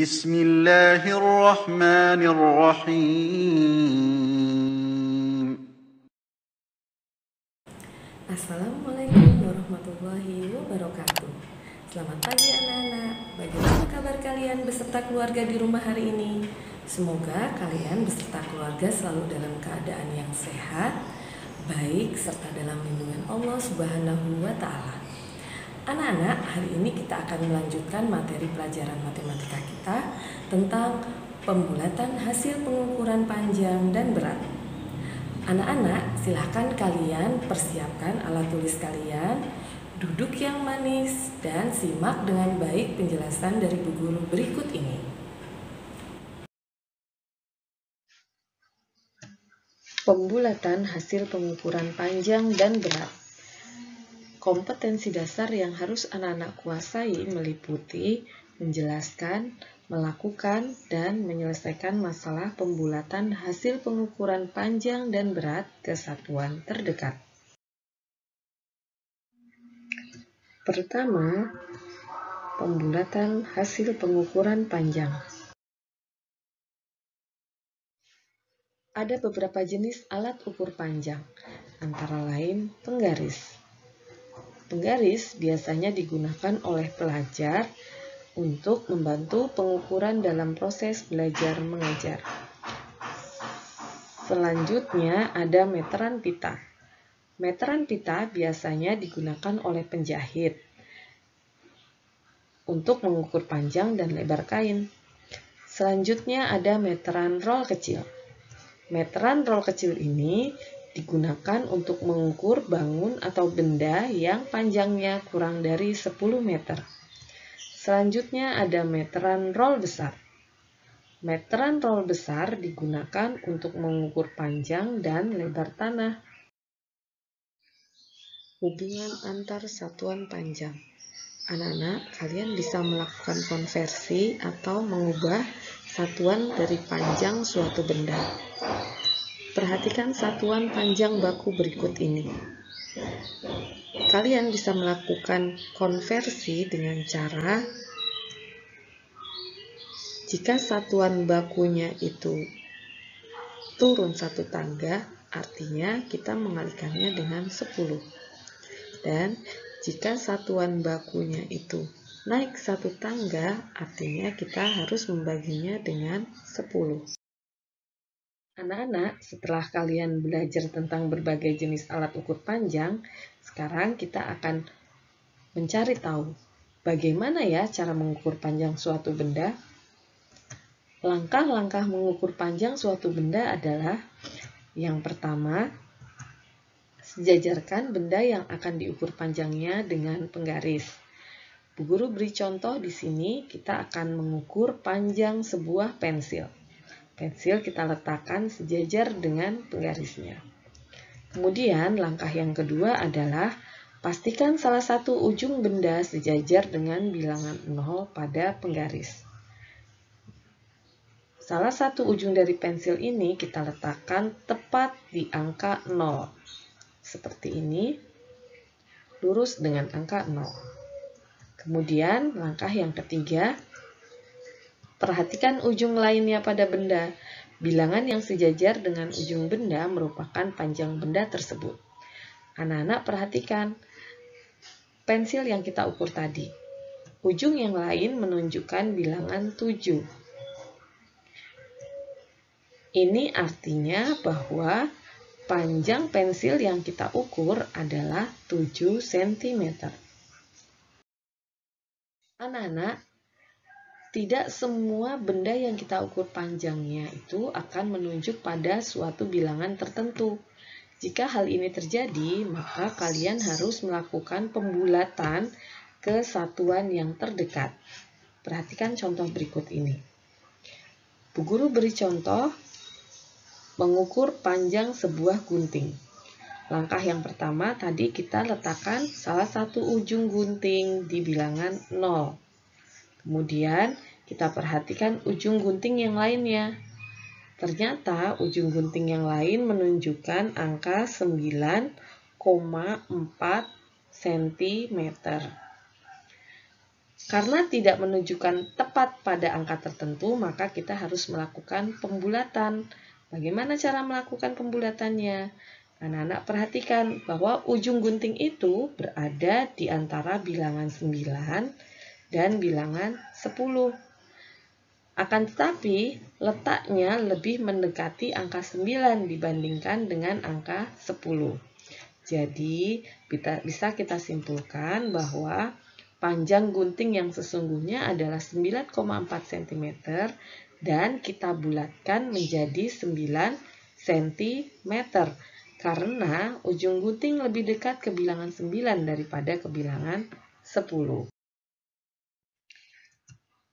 بسم الله الرحمن الرحيم. Assalamualaikum warahmatullahi wabarakatuh. Selamat pagi anak-anak. Bagaimana kabar kalian beserta keluarga di rumah hari ini? Semoga kalian beserta keluarga selalu dalam keadaan yang sehat, baik, serta dalam lindungan Allah Subhanahu wa Ta'ala. Anak-anak, hari ini kita akan melanjutkan materi pelajaran matematika kita tentang pembulatan hasil pengukuran panjang dan berat. Anak-anak, silahkan kalian persiapkan alat tulis kalian, duduk yang manis, dan simak dengan baik penjelasan dari Bu Guru berikut ini. Pembulatan hasil pengukuran panjang dan berat. Kompetensi dasar yang harus anak-anak kuasai meliputi menjelaskan, melakukan, dan menyelesaikan masalah pembulatan hasil pengukuran panjang dan berat ke satuan terdekat. Pertama, pembulatan hasil pengukuran panjang. Ada beberapa jenis alat ukur panjang, antara lain penggaris. Penggaris biasanya digunakan oleh pelajar untuk membantu pengukuran dalam proses belajar mengajar. Selanjutnya ada meteran pita. Meteran pita biasanya digunakan oleh penjahit untuk mengukur panjang dan lebar kain. Selanjutnya ada meteran roll kecil. Meteran roll kecil ini digunakan untuk mengukur bangun atau benda yang panjangnya kurang dari 10 meter. Selanjutnya ada meteran roll besar. Meteran roll besar digunakan untuk mengukur panjang dan lebar tanah. Hubungan antar satuan panjang. Anak-anak, kalian bisa melakukan konversi atau mengubah satuan dari panjang suatu benda. Perhatikan satuan panjang baku berikut ini. Kalian bisa melakukan konversi dengan cara jika satuan bakunya itu turun satu tangga, artinya kita mengalikannya dengan 10. Dan jika satuan bakunya itu naik satu tangga, artinya kita harus membaginya dengan 10. Anak-anak, setelah kalian belajar tentang berbagai jenis alat ukur panjang, sekarang kita akan mencari tahu bagaimana ya cara mengukur panjang suatu benda. Langkah-langkah mengukur panjang suatu benda adalah yang pertama, sejajarkan benda yang akan diukur panjangnya dengan penggaris. Bu Guru beri contoh di sini, kita akan mengukur panjang sebuah pensil. Pensil kita letakkan sejajar dengan penggarisnya. Kemudian langkah yang kedua adalah pastikan salah satu ujung benda sejajar dengan bilangan 0 pada penggaris. Salah satu ujung dari pensil ini kita letakkan tepat di angka 0. Seperti ini, lurus dengan angka 0. Kemudian langkah yang ketiga, perhatikan ujung lainnya pada benda. Bilangan yang sejajar dengan ujung benda merupakan panjang benda tersebut. Anak-anak perhatikan pensil yang kita ukur tadi. Ujung yang lain menunjukkan bilangan 7. Ini artinya bahwa panjang pensil yang kita ukur adalah 7 cm. Anak-anak, tidak semua benda yang kita ukur panjangnya itu akan menunjuk pada suatu bilangan tertentu. Jika hal ini terjadi, maka kalian harus melakukan pembulatan ke satuan yang terdekat. Perhatikan contoh berikut ini. Bu Guru beri contoh mengukur panjang sebuah gunting. Langkah yang pertama tadi kita letakkan salah satu ujung gunting di bilangan 0. Kemudian kita perhatikan ujung gunting yang lainnya. Ternyata ujung gunting yang lain menunjukkan angka 9,4 cm. Karena tidak menunjukkan tepat pada angka tertentu, maka kita harus melakukan pembulatan. Bagaimana cara melakukan pembulatannya? Anak-anak perhatikan bahwa ujung gunting itu berada di antara bilangan 9 dan bilangan 10. Akan tetapi, letaknya lebih mendekati angka 9 dibandingkan dengan angka 10. Jadi, bisa kita simpulkan bahwa panjang gunting yang sesungguhnya adalah 9,4 cm dan kita bulatkan menjadi 9 cm karena ujung gunting lebih dekat ke bilangan 9 daripada ke bilangan 10.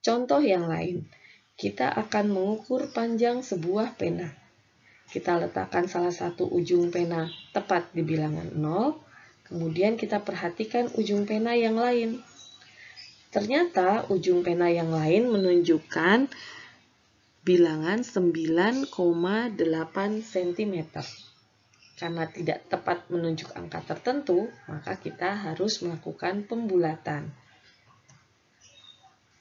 Contoh yang lain, kita akan mengukur panjang sebuah pena. Kita letakkan salah satu ujung pena tepat di bilangan 0, kemudian kita perhatikan ujung pena yang lain. Ternyata ujung pena yang lain menunjukkan bilangan 9,8 cm. Karena tidak tepat menunjuk angka tertentu, maka kita harus melakukan pembulatan.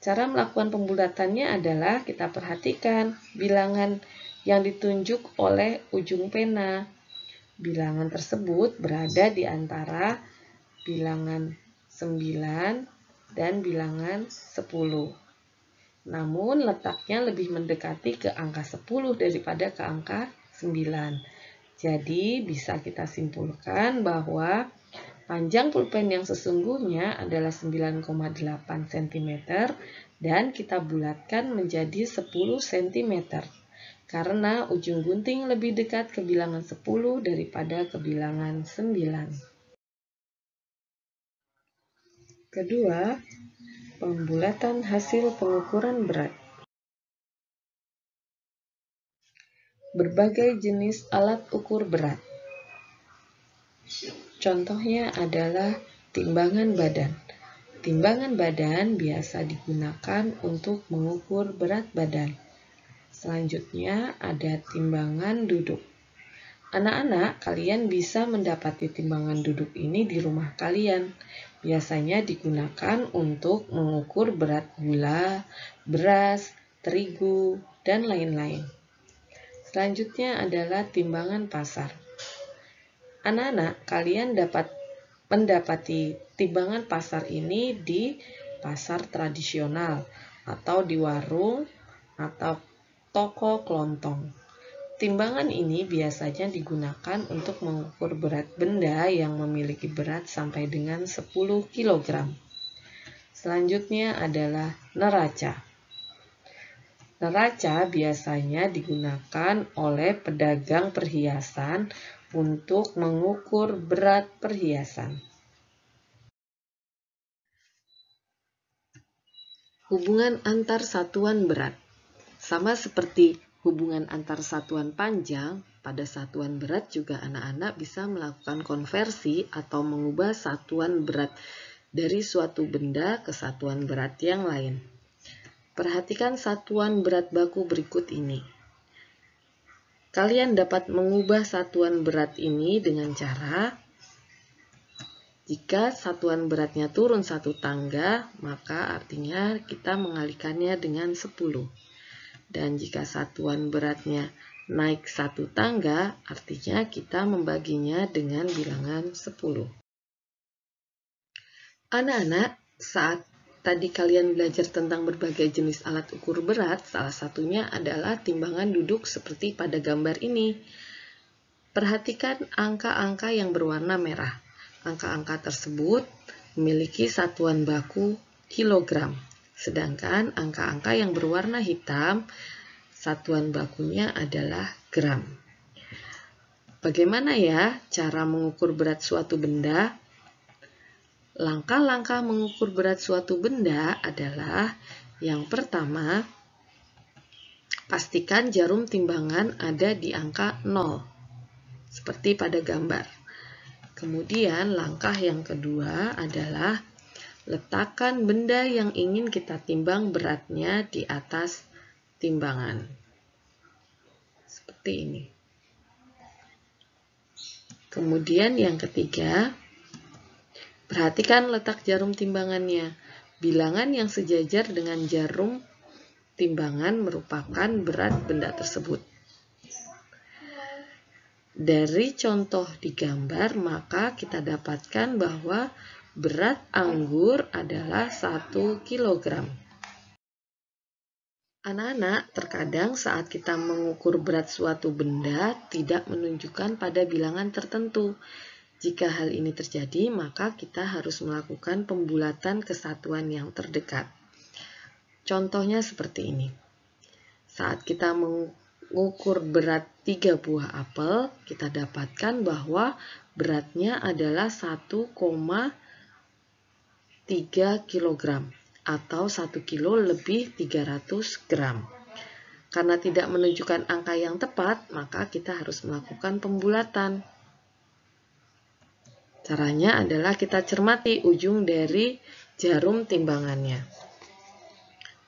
Cara melakukan pembulatannya adalah kita perhatikan bilangan yang ditunjuk oleh ujung pena. Bilangan tersebut berada di antara bilangan 9 dan bilangan 10. Namun letaknya lebih mendekati ke angka 10 daripada ke angka 9. Jadi bisa kita simpulkan bahwa panjang pulpen yang sesungguhnya adalah 9,8 cm dan kita bulatkan menjadi 10 cm. Karena ujung gunting lebih dekat ke bilangan 10 daripada ke bilangan 9. Kedua, pembulatan hasil pengukuran berat. Berbagai jenis alat ukur berat. Contohnya adalah timbangan badan. Timbangan badan biasa digunakan untuk mengukur berat badan. Selanjutnya ada timbangan duduk. Anak-anak, kalian bisa mendapati timbangan duduk ini di rumah kalian. Biasanya digunakan untuk mengukur berat gula, beras, terigu, dan lain-lain. Selanjutnya adalah timbangan pasar. Anak-anak, kalian dapat mendapati timbangan pasar ini di pasar tradisional atau di warung atau toko kelontong. Timbangan ini biasanya digunakan untuk mengukur berat benda yang memiliki berat sampai dengan 10 kg. Selanjutnya adalah neraca. Neraca biasanya digunakan oleh pedagang perhiasan untuk mengukur berat perhiasan. Hubungan antar satuan berat. Sama seperti hubungan antar satuan panjang, pada satuan berat juga anak-anak bisa melakukan konversi atau mengubah satuan berat dari suatu benda ke satuan berat yang lain. Perhatikan satuan berat baku berikut ini. Kalian dapat mengubah satuan berat ini dengan cara jika satuan beratnya turun satu tangga, maka artinya kita mengalihkannya dengan 10. Dan jika satuan beratnya naik satu tangga, artinya kita membaginya dengan bilangan 10. Anak-anak, saat tadi kalian belajar tentang berbagai jenis alat ukur berat, salah satunya adalah timbangan duduk seperti pada gambar ini. Perhatikan angka-angka yang berwarna merah. Angka-angka tersebut memiliki satuan baku kilogram. Sedangkan angka-angka yang berwarna hitam, satuan bakunya adalah gram. Bagaimana ya cara mengukur berat suatu benda? Langkah-langkah mengukur berat suatu benda adalah yang pertama, pastikan jarum timbangan ada di angka 0, seperti pada gambar. Kemudian langkah yang kedua adalah letakkan benda yang ingin kita timbang beratnya di atas timbangan. Seperti ini. Kemudian yang ketiga, perhatikan letak jarum timbangannya. bilangan yang sejajar dengan jarum timbangan merupakan berat benda tersebut. Dari contoh di gambar, maka kita dapatkan bahwa berat anggur adalah 1 kg. Anak-anak, terkadang saat kita mengukur berat suatu benda tidak menunjukkan pada bilangan tertentu. Jika hal ini terjadi, maka kita harus melakukan pembulatan kesatuan yang terdekat. Contohnya seperti ini. Saat kita mengukur berat 3 buah apel, kita dapatkan bahwa beratnya adalah 1,3 kg atau 1 kilo lebih 300 gram. Karena tidak menunjukkan angka yang tepat, maka kita harus melakukan pembulatan. Caranya adalah kita cermati ujung dari jarum timbangannya.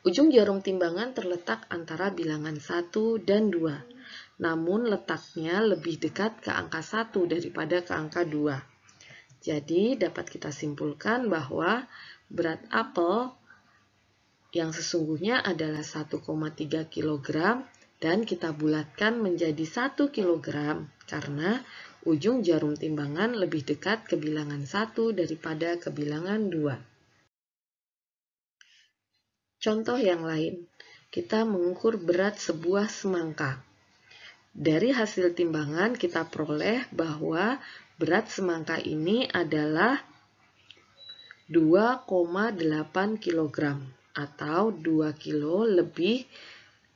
Ujung jarum timbangan terletak antara bilangan 1 dan 2, namun letaknya lebih dekat ke angka 1 daripada ke angka 2. Jadi dapat kita simpulkan bahwa berat apel yang sesungguhnya adalah 1,3 kg dan kita bulatkan menjadi 1 kg karena ujung jarum timbangan lebih dekat ke bilangan 1 daripada ke bilangan 2. Contoh yang lain, kita mengukur berat sebuah semangka. Dari hasil timbangan kita peroleh bahwa berat semangka ini adalah 2,8 kg atau 2 kilo lebih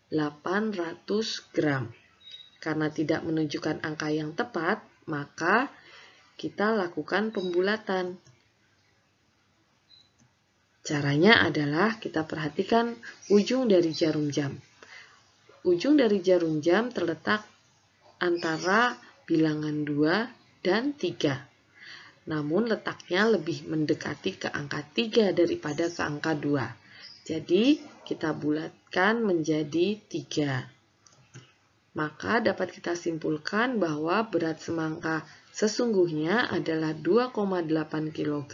800 gram. Karena tidak menunjukkan angka yang tepat, maka kita lakukan pembulatan. Caranya adalah kita perhatikan ujung dari jarum jam. Ujung dari jarum jam terletak antara bilangan 2 dan 3. Namun letaknya lebih mendekati ke angka 3 daripada ke angka 2. Jadi kita bulatkan menjadi 3. Maka dapat kita simpulkan bahwa berat semangka sesungguhnya adalah 2,8 kg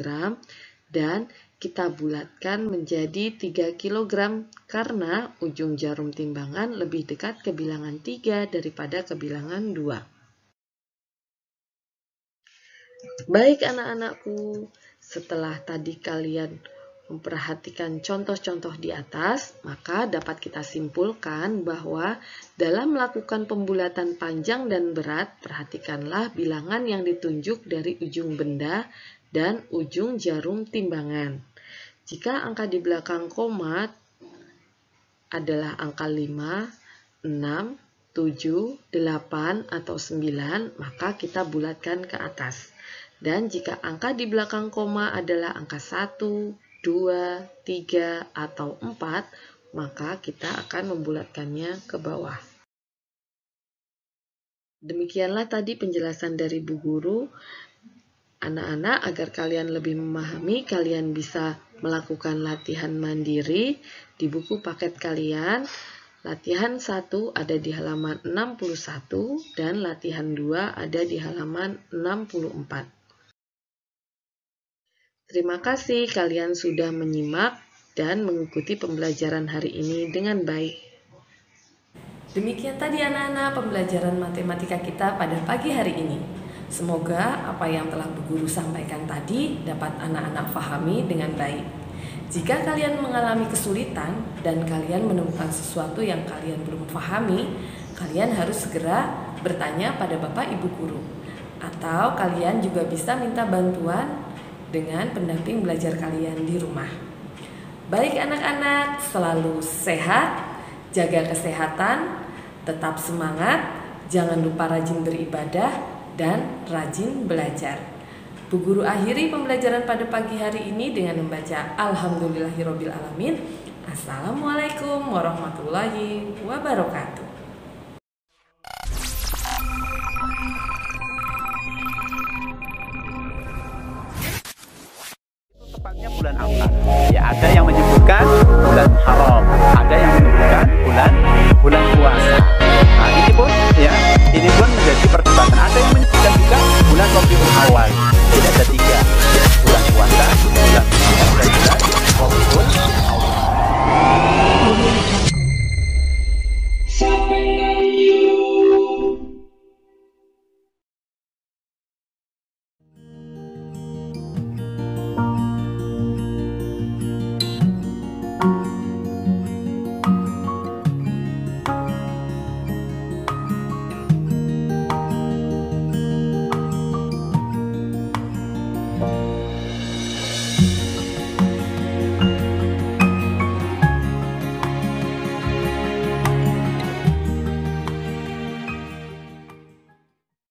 dan kita bulatkan menjadi 3 kg karena ujung jarum timbangan lebih dekat ke bilangan 3 daripada ke bilangan 2. Baik anak-anakku, setelah tadi kalian memperhatikan contoh-contoh di atas, maka dapat kita simpulkan bahwa dalam melakukan pembulatan panjang dan berat, perhatikanlah bilangan yang ditunjuk dari ujung benda dan ujung jarum timbangan. Jika angka di belakang koma adalah angka 5, 6, 7, 8, atau 9, maka kita bulatkan ke atas. Dan jika angka di belakang koma adalah angka 1, 2, 3, atau 4, maka kita akan membulatkannya ke bawah. Demikianlah tadi penjelasan dari Bu Guru. Anak-anak, agar kalian lebih memahami, kalian bisa melakukan latihan mandiri di buku paket kalian. Latihan 1 ada di halaman 61 dan latihan 2 ada di halaman 64. Terima kasih kalian sudah menyimak dan mengikuti pembelajaran hari ini dengan baik. Demikian tadi anak-anak pembelajaran matematika kita pada pagi hari ini. Semoga apa yang telah Bu Guru sampaikan tadi dapat anak-anak pahami dengan baik. Jika kalian mengalami kesulitan dan kalian menemukan sesuatu yang kalian belum pahami, kalian harus segera bertanya pada Bapak Ibu Guru. Atau kalian juga bisa minta bantuan dengan pendamping belajar kalian di rumah. Baik anak-anak, selalu sehat, jaga kesehatan, tetap semangat, jangan lupa rajin beribadah, dan rajin belajar. Bu Guru akhiri pembelajaran pada pagi hari ini dengan membaca Alhamdulillahirobbilalamin. Assalamualaikum warahmatullahi wabarakatuh. Tepatnya bulan apa? Ya ada yang menyebutkan bulan haram, ada yang menyebutkan bulan puasa. Nah ini pun menjadi perdebatan. Ada yang menyebutkan juga bulan Rabiul Awal. Jadi ada 3